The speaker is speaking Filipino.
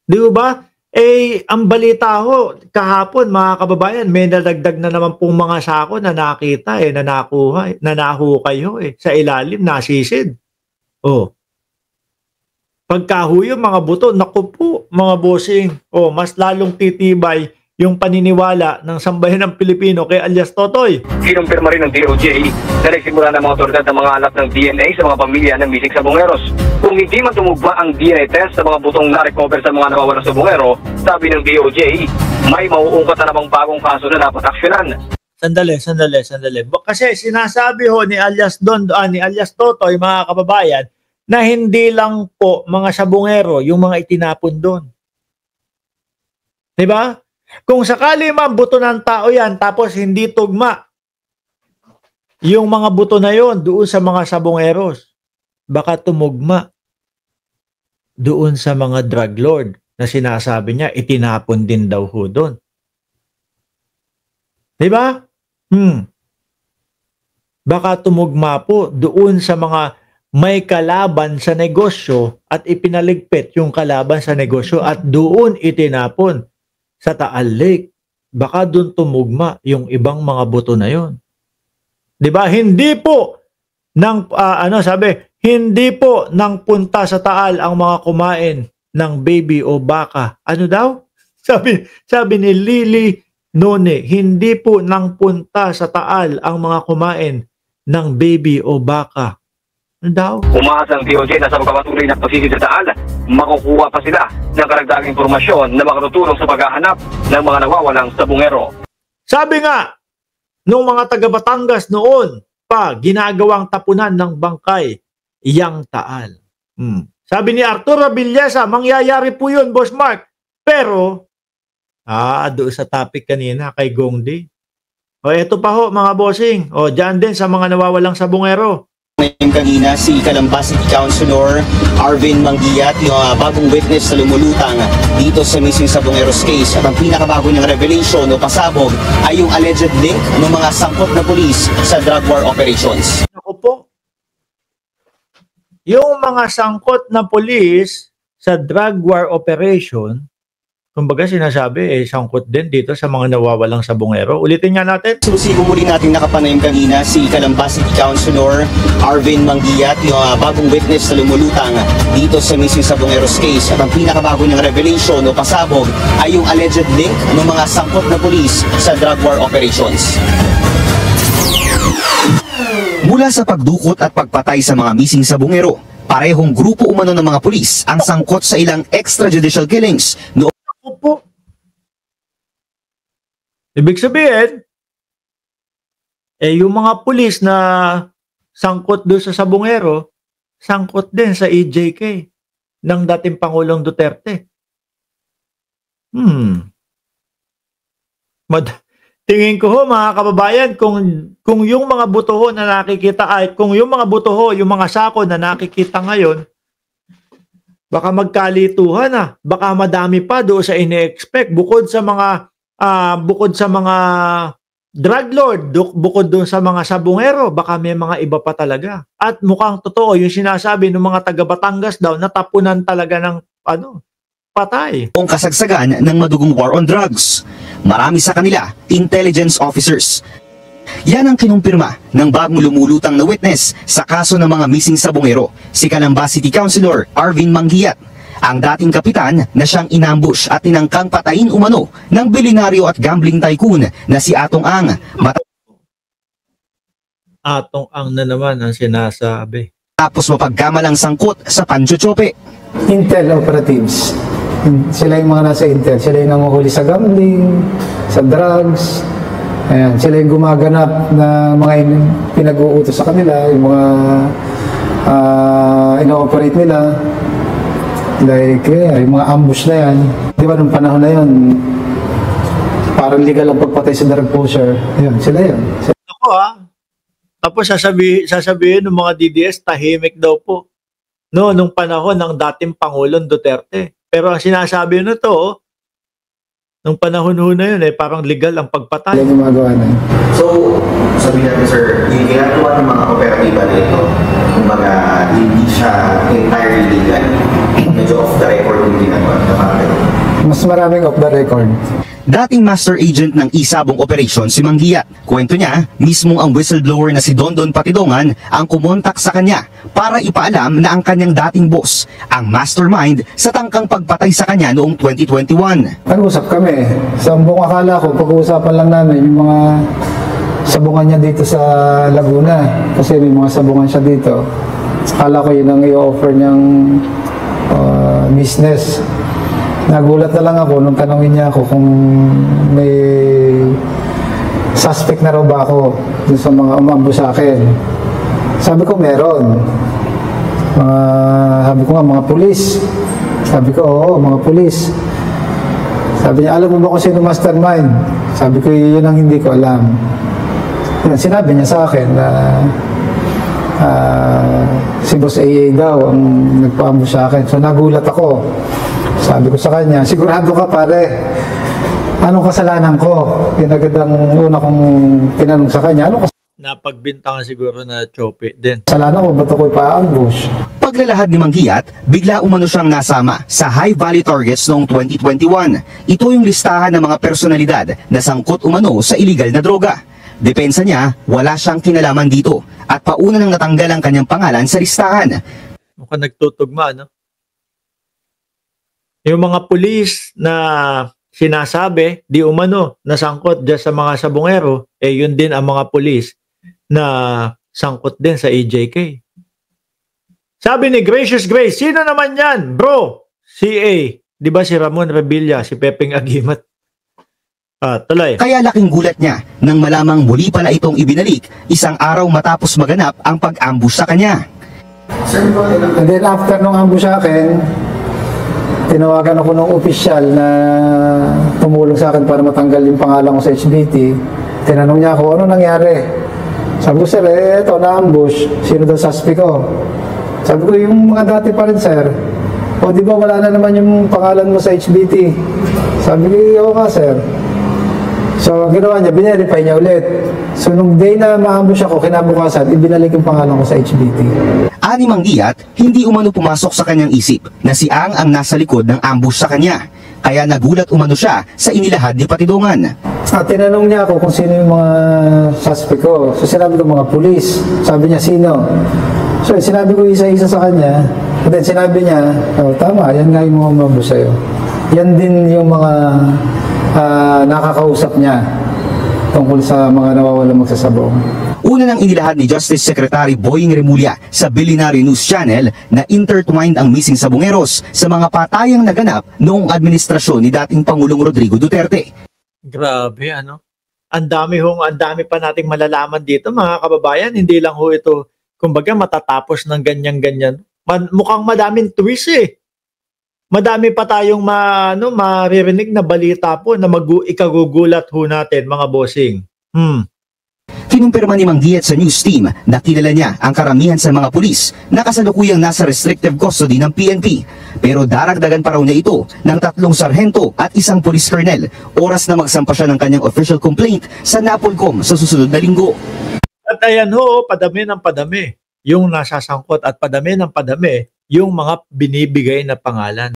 Di ba? Eh, ang balita ho, kahapon mga kababayan, may nadagdag na naman pong mga sako na nakita na nakuha, na nahukay ho sa ilalim, nasisid. Oh, pagka ho yung mga buto, naku po, mga bossing, mas lalong titibay yung paniniwala ng sambayan ng Pilipino kay alias Totoy. Kinumpirma rin ng DOJ na nagsimula ng mga otoridad ng mga alap ng DNA sa mga pamilya ng missing sabongeros. Kung hindi man tumugma ang DNA test sa mga butong na-recover sa mga nawawalang sabongero, sabi ng DOJ, may mauungkat na namang bagong kaso na dapat aksyonan. Sandali. Kasi sinasabi ho ni alias ni alias Totoy, mga kababayan, na hindi lang po mga sabongero yung mga itinapon doon. Diba? Kung sakali man buto ng tao yan tapos hindi tugma yung mga buto na yon doon sa mga sabongeros, baka tumugma doon sa mga drug lord na sinasabi niya itinapon din daw ho doon. Diba? Baka tumugma po doon sa mga may kalaban sa negosyo at ipinaligpit yung kalaban sa negosyo at doon itinapon sa Taal Lake. Baka doon tumugma yung ibang mga buto na yon. 'Di ba? Hindi po hindi po nang punta sa Taal ang mga kumain ng baby o baka. Ano daw? Sabi ni Lily None, hindi po nang punta sa Taal ang mga kumain ng baby o baka. Daw. Umaasa ang DOJ na sa pagpapatuloy ng pagsisid sa Taal, makukuha pa sila ng karagdagang impormasyon na makatutulong sa paghahanap ng mga nawawalang sabongero. Sabi nga, nung mga taga Batangas noon pa ginagawang tapunan ng bangkay, iyang Taal. Sabi ni Arturo Villesa, mangyayari po yun, Boss Mark. Pero, doon sa topic kanina kay Gongdi. Eto pa ho, mga bossing. Dyan din sa mga nawawalang sabongero. Kanina si Calamba City Councilor Arvin Manguiat, yung bagong witness na lumulutang dito sa missing sabongeros case, at ang pinakabago niyang revelation o pasabog ay yung alleged link ng mga sangkot na pulis sa drug war operations. Ako po, yung mga sangkot na pulis sa drug war operation, kumbaga sinasabi, sangkot din dito sa mga nawawalang sabongero. Ulitin nga natin. Susigo muli natin nakapanayam kanina si Calamba City Councilor Arvin Manguiat, yung bagong witness na lumulutang dito sa missing sabongeros case, at ang pinakabago niyang revelation o pasabog ay yung alleged link ng mga sangkot na pulis sa drug war operations. Mula sa pagdukot at pagpatay sa mga missing sabongero, parehong grupo umano ng mga pulis ang sangkot sa ilang extrajudicial killings noong po. Ibig sabihin, yung mga pulis na sangkot doon sa sabongero, sangkot din sa EJK ng dating Pangulong Duterte. Tingin ko ho, mga kababayan, kung yung mga buto ho na nakikita kung yung mga buto ho, yung mga sako na nakikita ngayon, baka magkalituhan baka madami pa doon sa ine-expect bukod sa mga drug lord, bukod doon sa mga sabongero, baka may mga iba pa talaga. At mukhang totoo yung sinasabi ng mga taga Batangas daw na tapunan talaga ng patay. Ang kasagsagan ng madugong war on drugs. Marami sa kanila, intelligence officers. Yan ang kinumpirma ng bagong lumulutang na witness sa kaso ng mga missing sabongero, si Calamba City Councilor Arvin Manguiat, ang dating kapitan na siyang inambush at tinangkang patayin umano ng bilyonaryo at gambling tycoon na si Atong Ang. Atong Ang na naman ang sinasabi. Tapos mapagkamalang sangkot sa panchochope. Intel operatives. Sila yung mga nasa Intel. Sila yung nanguhuli sa gambling, sa drugs. Ayan, sila yung gumaganap na mga pinag-uutos sa kanila, yung mga ino-operate nila. Like, yung mga ambush na yan. Di ba, nung panahon na yun, parang legal ang pagpatay sa drug pusher. Ayan, sila yun. Ako Tapos sasabihin ng mga DDS, tahimik daw po. No, nung panahon ng dating Pangulong Duterte. Pero ang sinasabi na to, nung panahon na yun, parang legal ang pagpatay. Yung gumagawa na yun. So, sabihin natin sir, yung ginagawa ng mga operatiba na ito, kumbaga, hindi siya entirely legal. Medyo off the record yung ginagawa. Mas maraming off the record. Dating master agent ng isabong operation si Manggiyat. Kwento niya, mismong ang whistleblower na si Dondon Patidongan ang kumontak sa kanya para ipaalam na ang kanyang dating boss, ang mastermind sa tangkang pagpatay sa kanya noong 2021. Nag-usap kami. Sa buong akala ko, pag-uusapan lang namin yung mga sabungan niya dito sa Laguna. Kasi may mga sabungan siya dito. Akala ko yun ang i-offer niyang business. Nagulat na lang ako nung tanongin niya ako kung may suspect na raw ba ako dun sa mga umambo sa akin. Sabi ko meron. Sabi ko nga mga pulis. Sabi ko oo, mga pulis. Sabi niya, alam mo ba kung sino mastermind? Sabi ko yun ang hindi ko alam. Yan, sinabi niya sa akin na si Boss AA daw ang nagpaambo sa akin. So nagulat ako. Sabi ko sa kanya, sigurado ka pare, anong kasalanan ko? Pinagad ang una kong tinanong sa kanya, anong Napagbintangan siguro na Chope din. kasalanan ko? Ba't ako'y pa-ambush? Paglalahad ni Manggiyat, bigla umano siyang nasama sa High Valley Targets noong 2021. Ito yung listahan ng mga personalidad na sangkot umano sa iligal na droga. Depensa niya, wala siyang kinalaman dito at pauna nang natanggal ang kanyang pangalan sa listahan. Mukhang nagtutugma, no? Yung mga pulis na sinasabi, di umano, nasangkot dyan sa mga sabungero, yun din ang mga pulis na sangkot din sa EJK. Sabi ni Gracious Grace, sino naman yan? Bro, CA. Di ba si Ramon Revilla, si Pepeng Agimat? Tuloy. Kaya laking gulat niya nang malamang muli pala itong ibinalik isang araw matapos maganap ang pag-ambush sa kanya. And then after nung ambush sa akin, tinawagan ako ng opisyal na tumulong sa akin para matanggal yung pangalan ko sa HBT. Tinanong niya ako, ano nangyari? Sabi ko, sir, ito na-ambush. Sino daw suspect ko? Sabi ko, yung mga dati pa rin, sir. O, di ba wala na naman yung pangalan mo sa HBT? Sabi ko, oo nga, sir. So, ginawa niya, binarify niya ulit. So, nung day na ma-ambush ako, kinabukasan, ibinalik yung pangalan ko sa HBT. Ani Manggiyat, hindi umano pumasok sa kanyang isip na si Ang ang nasa likod ng ambush sa kanya. Kaya nagulat umano siya sa inilahad ni Patidongan. Tinanong niya ako kung sino yung mga suspect ko. So sinabi ko mga pulis. Sabi niya sino. So sinabi ko isa-isa sa kanya. And then sinabi niya, oh, tama, yan nga yung mga umambush sa'yo. Yan din yung mga nakakausap niya tungkol sa mga nawawalang magsasabong. Una nang inilahad ni Justice Secretary Boying Remulla sa Billionaire News Channel na intertwined ang missing sabongeros sa mga patayang naganap noong administrasyon ni dating Pangulong Rodrigo Duterte. Grabe, ano? Ang dami pa nating malalaman dito, mga kababayan. Hindi lang ho ito, kumbaga, matatapos ng ganyan-ganyan. Mukhang madaming twist eh. Madami pa tayong maririnig na balita po na ikagugulat ho natin, mga bossing. Kinumpirma ni Manggiyat sa news team na kilala niya ang karamihan sa mga pulis na kasalukuyang nasa restrictive custody ng PNP. Pero daragdagan pa raw niya ito ng 3 sarhento at 1 police colonel. Oras na magsampa siya ng kanyang official complaint sa NAPOLCOM sa susunod na linggo. At ayan ho, padami ng padami yung nasasangkot at padami ng padami yung mga binibigay na pangalan.